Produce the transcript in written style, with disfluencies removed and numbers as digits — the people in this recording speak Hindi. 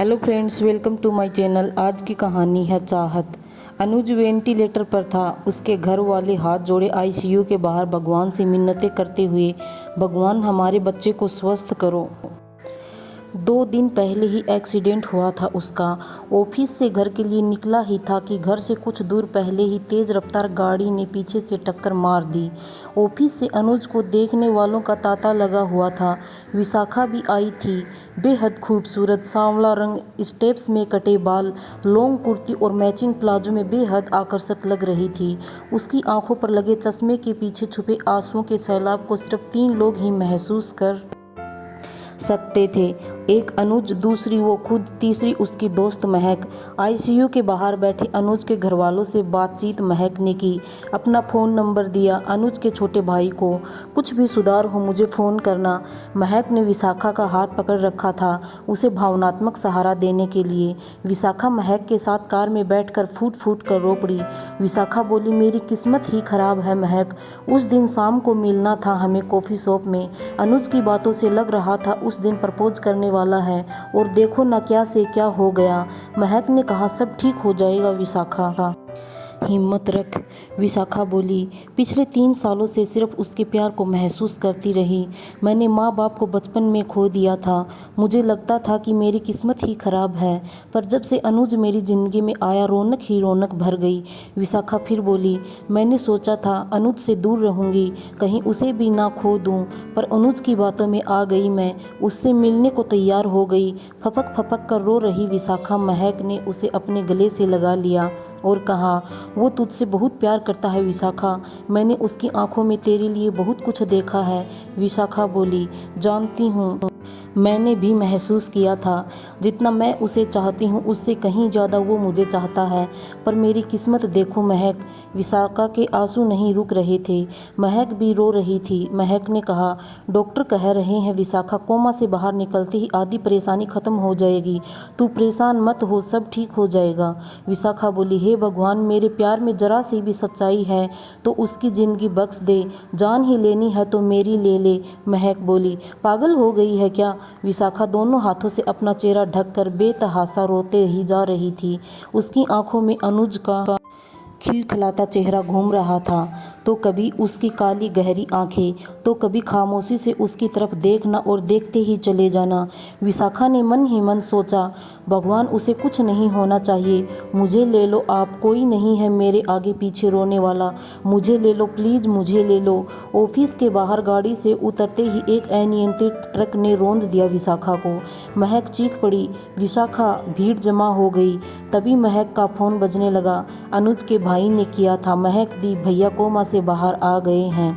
Hello friends, welcome to my channel. आज की कहानी है चाहत। अनुज वेंटिलेटर पर था। उसके घर वाले हाथ जोड़े आईसीयू के बाहर भगवान से मिन्नतें करते हुए, भगवान हमारे बच्चे को स्वस्थ करो। 2 दिन पहले ही एक्सीडेंट हुआ था उसका। ऑफिस से घर के लिए निकला ही था कि घर से कुछ दूर पहले ही तेज रफ्तार गाड़ी ने पीछे से टक्कर मार दी। ऑफिस से अनुज को देखने वालों का तांता लगा हुआ था। विशाखा भी आई थी। बेहद खूबसूरत सांवला रंग, स्टेप्स में कटे बाल, लॉन्ग कुर्ती और मैचिंग प्लाजो में बेहद आकर्षक लग रही थी। उसकी आंखों पर लगे चश्मे के पीछे छुपे आंसुओं के सैलाब को सिर्फ 3 लोग ही महसूस कर सकते थे। एक अनुज, दूसरी वो खुद, तीसरी उसकी दोस्त महक। आईसीयू के बाहर बैठे अनुज के घरवालों से बातचीत महक ने की। अपना फ़ोन नंबर दिया अनुज के छोटे भाई को। कुछ भी सुधार हो मुझे फ़ोन करना। महक ने विशाखा का हाथ पकड़ रखा था, उसे भावनात्मक सहारा देने के लिए। विशाखा महक के साथ कार में बैठकर फूट फूट कर रो पड़ी। विशाखा बोली, मेरी किस्मत ही खराब है महक। उस दिन शाम को मिलना था हमें कॉफ़ी शॉप में। अनुज की बातों से लग रहा था उस दिन प्रपोज करने वाला है, और देखो ना क्या से क्या हो गया। महक ने कहा, सब ठीक हो जाएगा विशाखा, हिम्मत रख। विशाखा बोली, पिछले 3 सालों से सिर्फ उसके प्यार को महसूस करती रही। मैंने माँ बाप को बचपन में खो दिया था। मुझे लगता था कि मेरी किस्मत ही खराब है, पर जब से अनुज मेरी ज़िंदगी में आया रौनक ही रौनक भर गई। विशाखा फिर बोली, मैंने सोचा था अनुज से दूर रहूँगी, कहीं उसे भी ना खो दूँ, पर अनुज की बातों में आ गई मैं। उससे मिलने को तैयार हो गई। फपक फपक कर रो रही विशाखा महक ने उसे अपने गले से लगा लिया और कहा, वो तुझसे बहुत प्यार करता है विशाखा। मैंने उसकी आंखों में तेरे लिए बहुत कुछ देखा है। विशाखा बोली, जानती हूँ, मैंने भी महसूस किया था। जितना मैं उसे चाहती हूँ उससे कहीं ज़्यादा वो मुझे चाहता है, पर मेरी किस्मत देखो महक। विशाखा के आंसू नहीं रुक रहे थे। महक भी रो रही थी। महक ने कहा, डॉक्टर कह रहे हैं विशाखा कोमा से बाहर निकलते ही आधी परेशानी खत्म हो जाएगी। तू परेशान मत हो, सब ठीक हो जाएगा। विशाखा बोली, हे भगवान, मेरे प्यार में जरा सी भी सच्चाई है तो उसकी ज़िंदगी बख्श दे। जान ही लेनी है तो मेरी ले ले। महक बोली, पागल हो गई है क्या? विशाखा दोनों हाथों से अपना चेहरा ढककर बेतहाशा रोते ही जा रही थी। उसकी आंखों में अनुज का खिलखिलाता चेहरा घूम रहा था। तो कभी उसकी काली गहरी आंखें, तो कभी खामोशी से उसकी तरफ देखना और देखते ही चले जाना। विशाखा ने मन ही मन सोचा, भगवान उसे कुछ नहीं होना चाहिए। मुझे ले लो आप, कोई नहीं है मेरे आगे पीछे रोने वाला। मुझे ले लो प्लीज़, मुझे ले लो। ऑफिस के बाहर गाड़ी से उतरते ही एक अनियंत्रित ट्रक ने रौंद दिया विशाखा को। महक चीख पड़ी। विशाखा, भीड़ जमा हो गई। तभी महक का फ़ोन बजने लगा। अनुज के भाई ने किया था। महक दी, भैया कोमा से बाहर आ गए हैं।